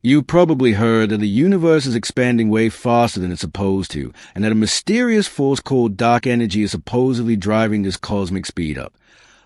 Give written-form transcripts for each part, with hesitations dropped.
You probably heard that the universe is expanding way faster than it's supposed to, and that a mysterious force called dark energy is supposedly driving this cosmic speed up.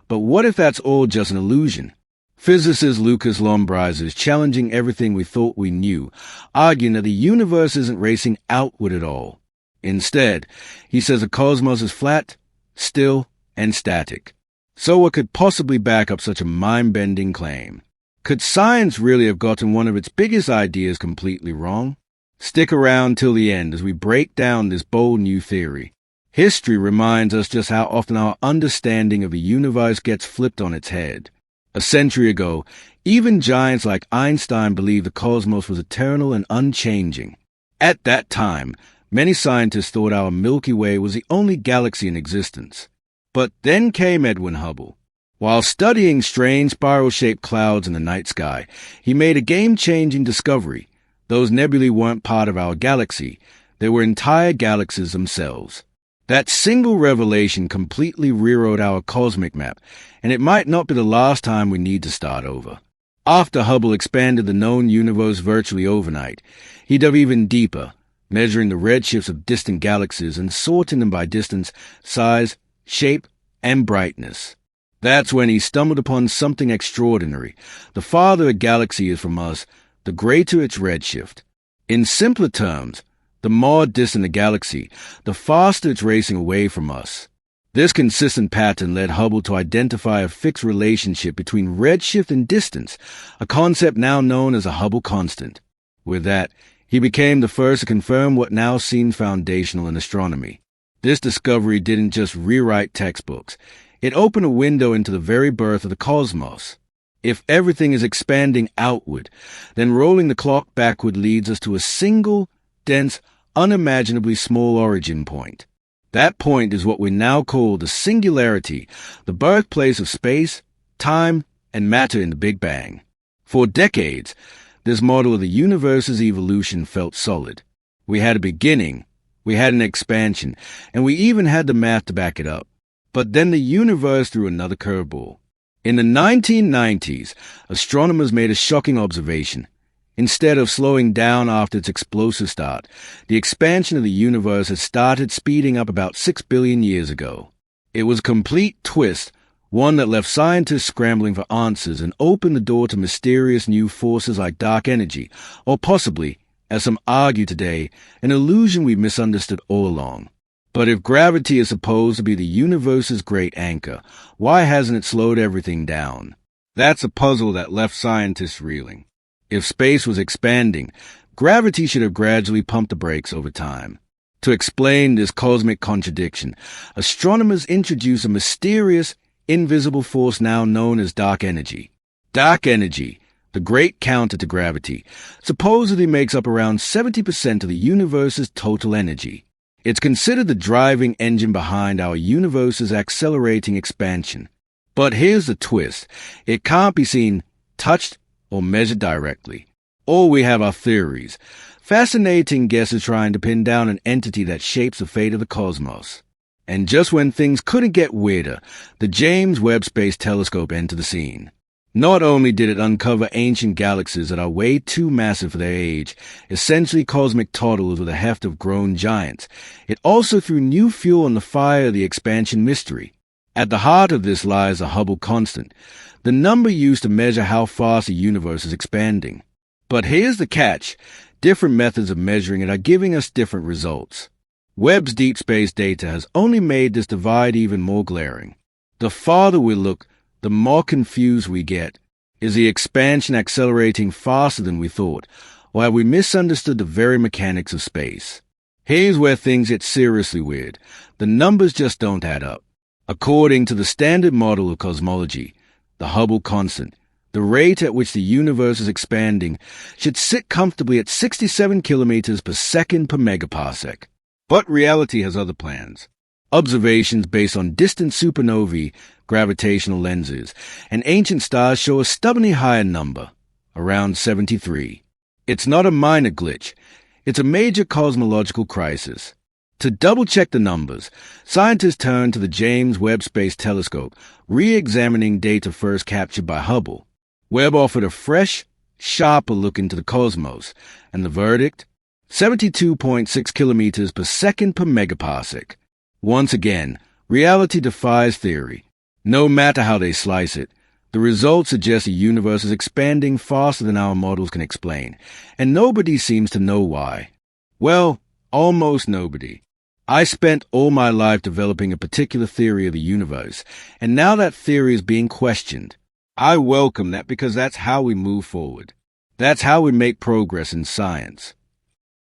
But what if that's all just an illusion? Physicist Lucas Lombrizes is challenging everything we thought we knew, arguing that the universe isn't racing outward at all. Instead, he says the cosmos is flat, still, and static. So what could possibly back up such a mind-bending claim? Could science really have gotten one of its biggest ideas completely wrong? Stick around till the end as we break down this bold new theory. History reminds us just how often our understanding of the universe gets flipped on its head. A century ago, even giants like Einstein believed the cosmos was eternal and unchanging. At that time, many scientists thought our Milky Way was the only galaxy in existence. But then came Edwin Hubble. While studying strange spiral-shaped clouds in the night sky, he made a game-changing discovery. Those nebulae weren't part of our galaxy. They were entire galaxies themselves. That single revelation completely rewrote our cosmic map, and it might not be the last time we need to start over. After Hubble expanded the known universe virtually overnight, he dove even deeper, measuring the redshifts of distant galaxies and sorting them by distance, size, shape, and brightness. That's when he stumbled upon something extraordinary. The farther a galaxy is from us, the greater its redshift. In simpler terms, the more distant a galaxy, the faster it's racing away from us. This consistent pattern led Hubble to identify a fixed relationship between redshift and distance, a concept now known as a Hubble constant. With that, he became the first to confirm what now seems foundational in astronomy. This discovery didn't just rewrite textbooks. It opened a window into the very birth of the cosmos. If everything is expanding outward, then rolling the clock backward leads us to a single, dense, unimaginably small origin point. That point is what we now call the singularity, the birthplace of space, time, and matter in the Big Bang. For decades, this model of the universe's evolution felt solid. We had a beginning, we had an expansion, and we even had the math to back it up. But then the universe threw another curveball. In the 1990s, astronomers made a shocking observation. Instead of slowing down after its explosive start, the expansion of the universe had started speeding up about 6 billion years ago. It was a complete twist, one that left scientists scrambling for answers and opened the door to mysterious new forces like dark energy, or possibly, as some argue today, an illusion we misunderstood all along. But if gravity is supposed to be the universe's great anchor, why hasn't it slowed everything down? That's a puzzle that left scientists reeling. If space was expanding, gravity should have gradually pumped the brakes over time. To explain this cosmic contradiction, astronomers introduce a mysterious, invisible force now known as dark energy. Dark energy, the great counter to gravity, supposedly makes up around 70% of the universe's total energy. It's considered the driving engine behind our universe's accelerating expansion. But here's the twist. It can't be seen, touched, or measured directly. All we have are theories. Fascinating guesses trying to pin down an entity that shapes the fate of the cosmos. And just when things couldn't get weirder, the James Webb Space Telescope entered the scene. Not only did it uncover ancient galaxies that are way too massive for their age, essentially cosmic toddlers with the heft of grown giants, it also threw new fuel on the fire of the expansion mystery. At the heart of this lies the Hubble constant, the number used to measure how fast the universe is expanding. But here's the catch. Different methods of measuring it are giving us different results. Webb's deep space data has only made this divide even more glaring. The farther we look, the more confused we get. Is the expansion accelerating faster than we thought, or have we misunderstood the very mechanics of space? Here's where things get seriously weird. The numbers just don't add up. According to the standard model of cosmology, the Hubble constant, the rate at which the universe is expanding should sit comfortably at 67 kilometers per second per megaparsec. But reality has other plans. Observations based on distant supernovae, gravitational lenses, and ancient stars show a stubbornly higher number, around 73. It's not a minor glitch. It's a major cosmological crisis. To double-check the numbers, scientists turned to the James Webb Space Telescope, re-examining data first captured by Hubble. Webb offered a fresh, sharper look into the cosmos. And the verdict? 72.6 kilometers per second per megaparsec. Once again, reality defies theory. No matter how they slice it, the results suggest the universe is expanding faster than our models can explain, and nobody seems to know why. Well, almost nobody. I spent all my life developing a particular theory of the universe, and now that theory is being questioned. I welcome that because that's how we move forward. That's how we make progress in science.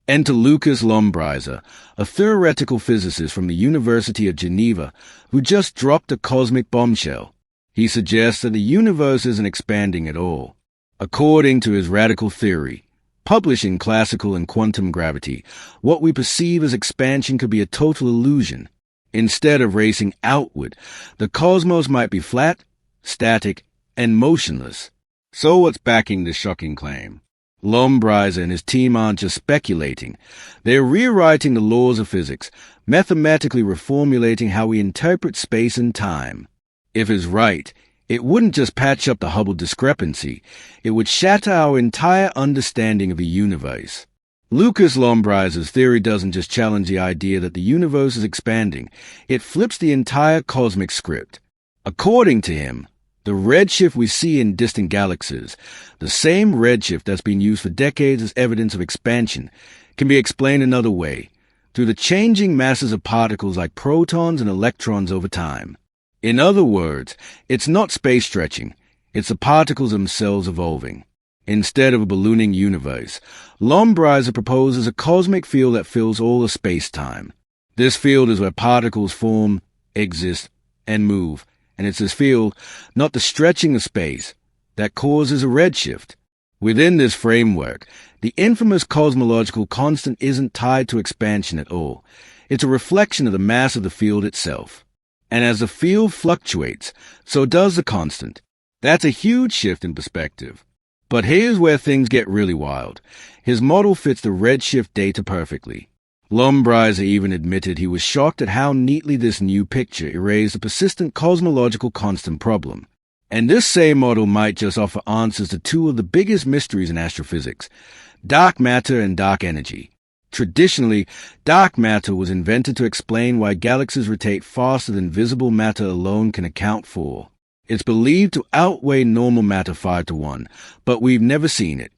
Enter Lucas Lombrizer, a theoretical physicist from the University of Geneva who just dropped a cosmic bombshell. He suggests that the universe isn't expanding at all. According to his radical theory, published in Classical and Quantum Gravity, what we perceive as expansion could be a total illusion. Instead of racing outward, the cosmos might be flat, static, and motionless. So what's backing this shocking claim? Lombrizer and his team aren't just speculating. They're rewriting the laws of physics, mathematically reformulating how we interpret space and time. If it's right, it wouldn't just patch up the Hubble discrepancy, it would shatter our entire understanding of the universe. Lucas Lombrizer's theory doesn't just challenge the idea that the universe is expanding, it flips the entire cosmic script. According to him, the redshift we see in distant galaxies, the same redshift that's been used for decades as evidence of expansion, can be explained another way, through the changing masses of particles like protons and electrons over time. In other words, it's not space stretching, it's the particles themselves evolving. Instead of a ballooning universe, Lombrizer proposes a cosmic field that fills all of space-time. This field is where particles form, exist, and move, and it's this field, not the stretching of space, that causes a redshift. Within this framework, the infamous cosmological constant isn't tied to expansion at all. It's a reflection of the mass of the field itself. And as the field fluctuates, so does the constant. That's a huge shift in perspective. But here's where things get really wild. His model fits the redshift data perfectly. Lombrizer even admitted he was shocked at how neatly this new picture erased the persistent cosmological constant problem. And this same model might just offer answers to two of the biggest mysteries in astrophysics, dark matter and dark energy. Traditionally, dark matter was invented to explain why galaxies rotate faster than visible matter alone can account for. It's believed to outweigh normal matter 5-1, but we've never seen it.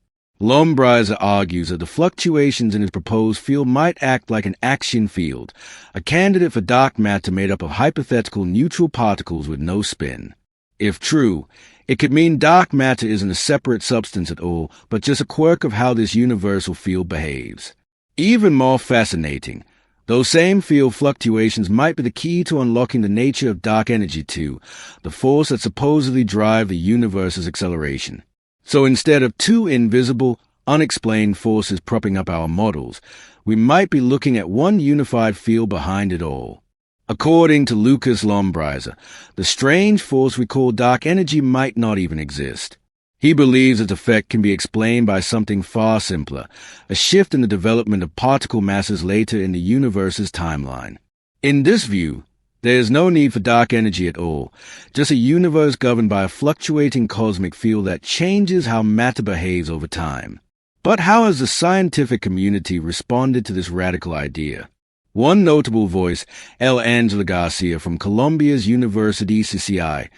Lombrizer argues that the fluctuations in his proposed field might act like an action field, a candidate for dark matter made up of hypothetical neutral particles with no spin. If true, it could mean dark matter isn't a separate substance at all, but just a quirk of how this universal field behaves. Even more fascinating, those same field fluctuations might be the key to unlocking the nature of dark energy too, the force that supposedly drives the universe's acceleration. So instead of two invisible, unexplained forces propping up our models, we might be looking at one unified field behind it all. According to Lucas Lombrizer, the strange force we call dark energy might not even exist. He believes its effect can be explained by something far simpler, a shift in the development of particle masses later in the universe's timeline. In this view, there is no need for dark energy at all, just a universe governed by a fluctuating cosmic field that changes how matter behaves over time. But how has the scientific community responded to this radical idea? One notable voice, L. Angela Garcia from Columbia's University CCI,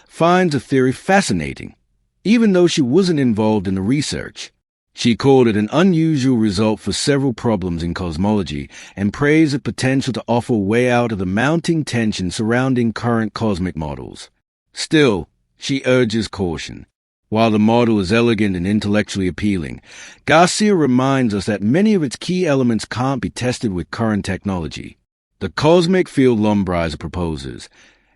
finds the theory fascinating, even though she wasn't involved in the research. She called it an unusual result for several problems in cosmology and praised the potential to offer a way out of the mounting tension surrounding current cosmic models. Still, she urges caution. While the model is elegant and intellectually appealing, Garcia reminds us that many of its key elements can't be tested with current technology. The cosmic field Lombrizer proposes,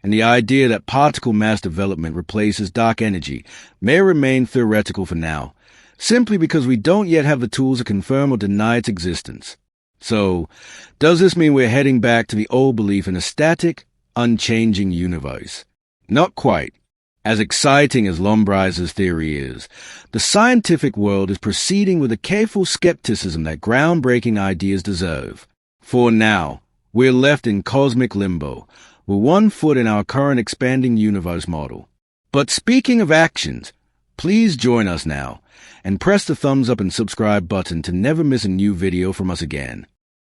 and the idea that particle mass development replaces dark energy, may remain theoretical for now, simply because we don't yet have the tools to confirm or deny its existence. So, does this mean we're heading back to the old belief in a static, unchanging universe? Not quite. As exciting as Lombrizer's theory is, the scientific world is proceeding with the careful skepticism that groundbreaking ideas deserve. For now, we're left in cosmic limbo, with one foot in our current expanding universe model. But speaking of actions, please join us now and press the thumbs up and subscribe button to never miss a new video from us again.